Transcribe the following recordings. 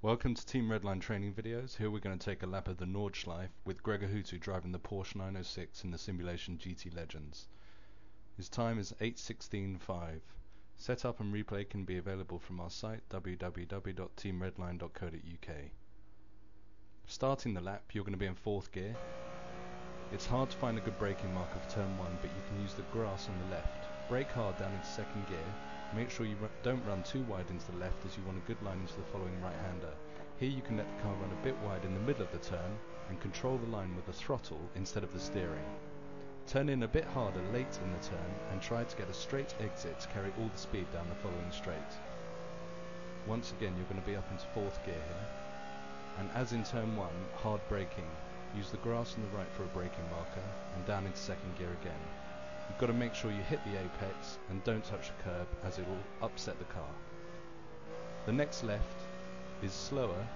Welcome to Team Redline training videos. Here we're going to take a lap of the Nordschleife with Gregor Hutu driving the Porsche 906 in the simulation GT Legends. His time is 8:16.5. Setup and replay can be available from our site www.teamredline.co.uk. Starting the lap, you're going to be in 4th gear. It's hard to find a good braking marker for turn 1, but you can use the grass on the left. Brake hard down into 2nd gear. Make sure you don't run too wide into the left, as you want a good line into the following right-hander. Here you can let the car run a bit wide in the middle of the turn and control the line with the throttle instead of the steering. Turn in a bit harder late in the turn and try to get a straight exit to carry all the speed down the following straight. Once again, you're going to be up into 4th gear here, and as in turn 1, hard braking. Use the grass on the right for a braking marker and down into 2nd gear again. You've got to make sure you hit the apex and don't touch the curb, as it will upset the car. The next left is slower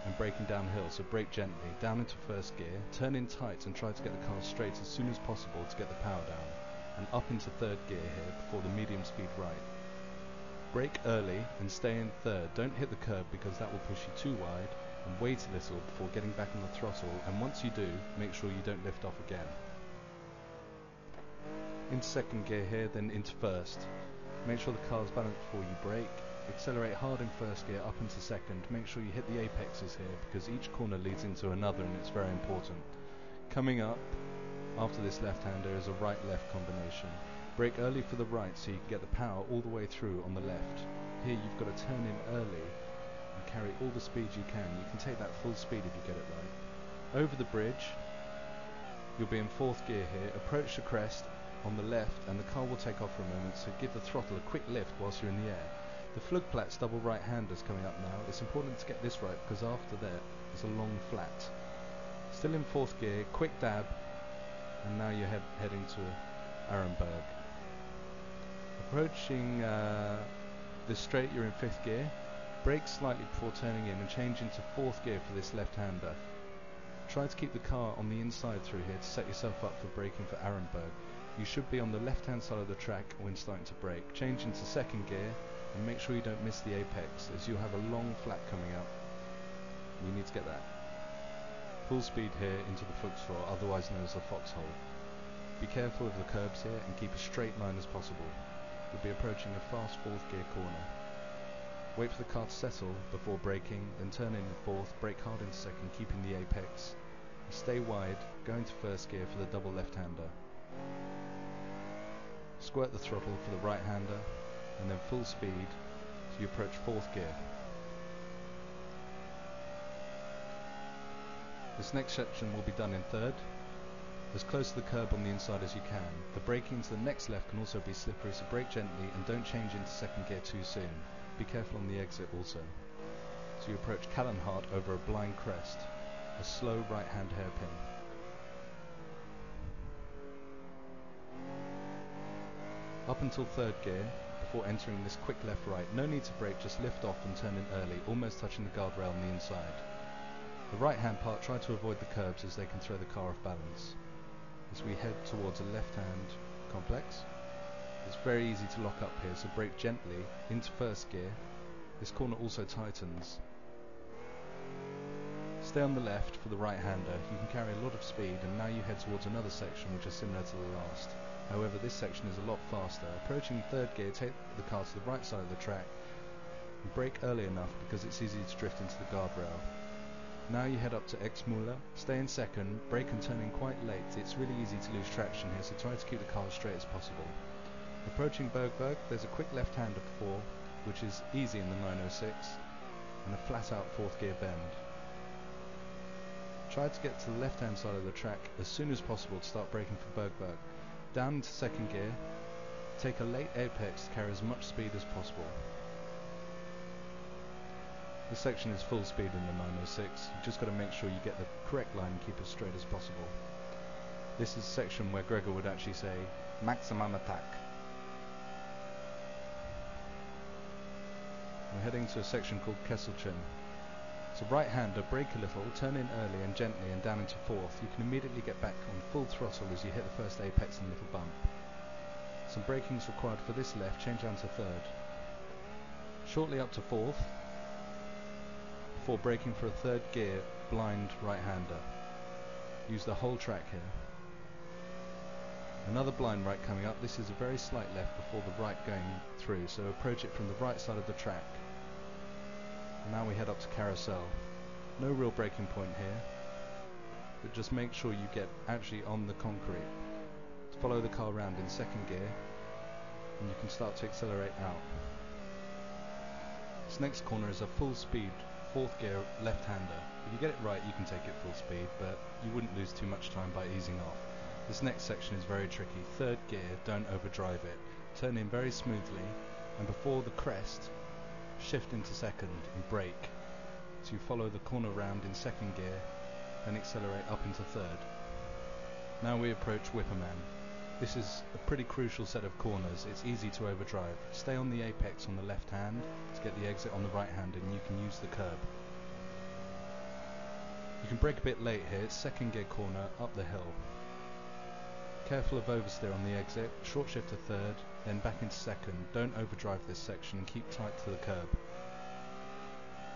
and braking downhill, so brake gently, down into 1st gear, turn in tight and try to get the car straight as soon as possible to get the power down, and up into 3rd gear here before the medium speed right. Brake early and stay in 3rd, don't hit the curb because that will push you too wide, and wait a little before getting back on the throttle, and once you do, make sure you don't lift off again. Into 2nd gear here, then into 1st. Make sure the car is balanced before you brake. Accelerate hard in 1st gear up into 2nd. Make sure you hit the apexes here because each corner leads into another and it's very important. Coming up after this left-hander is a right-left combination. Brake early for the right so you can get the power all the way through on the left. Here you've got to turn in early and carry all the speed you can. You can take that full speed if you get it right. Over the bridge, you'll be in 4th gear here. Approach the crest on the left and the car will take off for a moment, so give the throttle a quick lift whilst you're in the air. The Flugplatz double right handers coming up now. It's important to get this right because after that is a long flat. Still in 4th gear, quick dab, and now you're heading to Arenberg. Approaching this straight, you're in 5th gear. Brake slightly before turning in and change into 4th gear for this left-hander. Try to keep the car on the inside through here to set yourself up for braking for Arenberg. You should be on the left-hand side of the track when starting to brake. Change into 2nd gear and make sure you don't miss the apex, as you'll have a long flat coming up. You need to get that. Full speed here into the Fuchsrohr, otherwise known as the foxhole. Be careful of the curbs here and keep a straight line as possible. You'll be approaching a fast 4th gear corner. Wait for the car to settle before braking, then turn in 4th, brake hard into 2nd, keeping the apex. Stay wide, go into 1st gear for the double left-hander. Squirt the throttle for the right-hander, and then full speed so you approach 4th gear. This next section will be done in 3rd, as close to the curb on the inside as you can. The braking to the next left can also be slippery, so brake gently and don't change into 2nd gear too soon. Be careful on the exit also. So you approach Kallenhardt over a blind crest, a slow right-hand hairpin. Up until 3rd gear, before entering this quick left-right, no need to brake, just lift off and turn in early, almost touching the guardrail on the inside. The right-hand part, try to avoid the curbs as they can throw the car off balance. As we head towards a left-hand complex, it's very easy to lock up here, so brake gently into 1st gear. This corner also tightens. Stay on the left for the right-hander. You can carry a lot of speed, and now you head towards another section which is similar to the last. However, this section is a lot faster. Approaching 3rd gear, take the car to the right side of the track and brake early enough because it's easy to drift into the guardrail. Now you head up to Exmüller, stay in 2nd, brake and turn in quite late. It's really easy to lose traction here, so try to keep the car as straight as possible. Approaching Bergberg, there's a quick left-hander before, which is easy in the 906, and a flat-out 4th gear bend. Try to get to the left-hand side of the track as soon as possible to start braking for Bergberg. Down into 2nd gear, take a late apex to carry as much speed as possible. This section is full speed in the 906, you've just got to make sure you get the correct line and keep as straight as possible. This is a section where Gregor would actually say, maximum attack. We're heading to a section called Kesselchen. It's a right-hander, brake a little, turn in early and gently and down into 4th. You can immediately get back on full throttle as you hit the first apex and little bump. Some braking is required for this left, change down to 3rd. Shortly up to 4th. before braking for a third gear blind right-hander. Use the whole track here. Another blind right coming up. This is a very slight left before the right going through, so approach it from the right side of the track. And now we head up to carousel. No real braking point here, but just make sure you get actually on the concrete. Follow the car round in second gear and you can start to accelerate out. This next corner is a full speed fourth gear left-hander. If you get it right you can take it full speed, but you wouldn't lose too much time by easing off. This next section is very tricky. Third gear, don't overdrive it. Turn in very smoothly and before the crest shift into second and brake. So you follow the corner round in second gear, then accelerate up into third. Now we approach Whipperman. This is a pretty crucial set of corners. It's easy to overdrive. Stay on the apex on the left hand to get the exit on the right hand, and you can use the curb. You can brake a bit late here. It's second gear corner up the hill. Careful of oversteer on the exit. Short shift to third, then back into second. Don't overdrive this section and keep tight to the curb.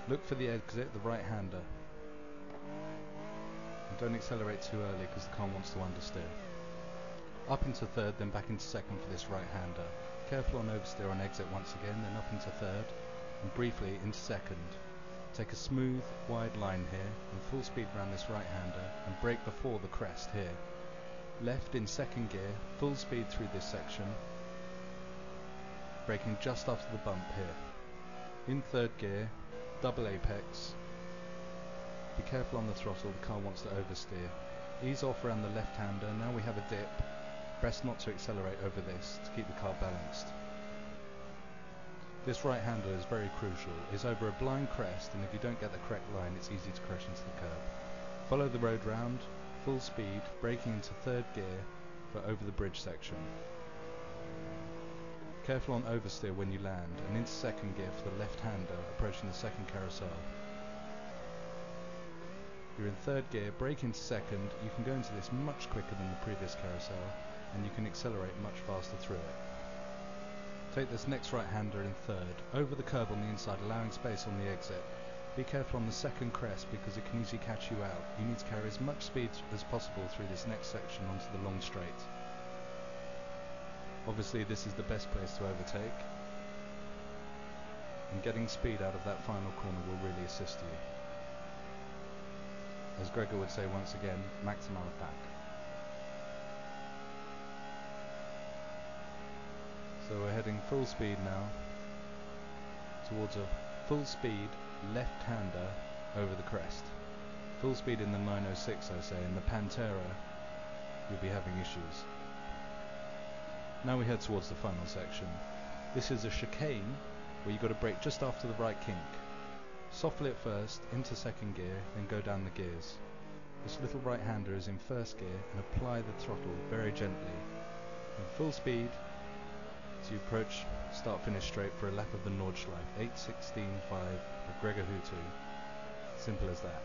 Look for the exit, the right hander. And don't accelerate too early because the car wants to understeer. Up into third, then back into second for this right hander. Careful on oversteer on exit once again, then up into third, and briefly into second. Take a smooth, wide line here, and full speed round this right hander, and brake before the crest here. Left in second gear, full speed through this section, braking just after the bump here. In third gear, double apex. Be careful on the throttle, the car wants to oversteer. Ease off around the left hander. Now we have a dip. Best not to accelerate over this to keep the car balanced. This right hander is very crucial. It's over a blind crest, and if you don't get the correct line it's easy to crash into the curb. Follow the road round, full speed, braking into third gear for over the bridge section. Careful on oversteer when you land, and into second gear for the left hander approaching the second carousel. You're in third gear, brake into second. You can go into this much quicker than the previous carousel, and you can accelerate much faster through it. Take this next right hander in third, over the curb on the inside, allowing space on the exit. Be careful on the second crest because it can easily catch you out. You need to carry as much speed as possible through this next section onto the long straight. Obviously this is the best place to overtake, and getting speed out of that final corner will really assist you. As Gregor would say once again, maximal attack. So we're heading full speed now towards a full speed left-hander over the crest. Full speed in the 906 I say, in the Pantera you'll be having issues. Now we head towards the final section. This is a chicane where you've got to brake just after the right kink. Softly at first, into second gear, then go down the gears. This little right hander is in first gear, and apply the throttle very gently. And full speed as you approach start finish straight for a lap of the Nordschleife, 8:16.5 for Gregor Hutu. Simple as that.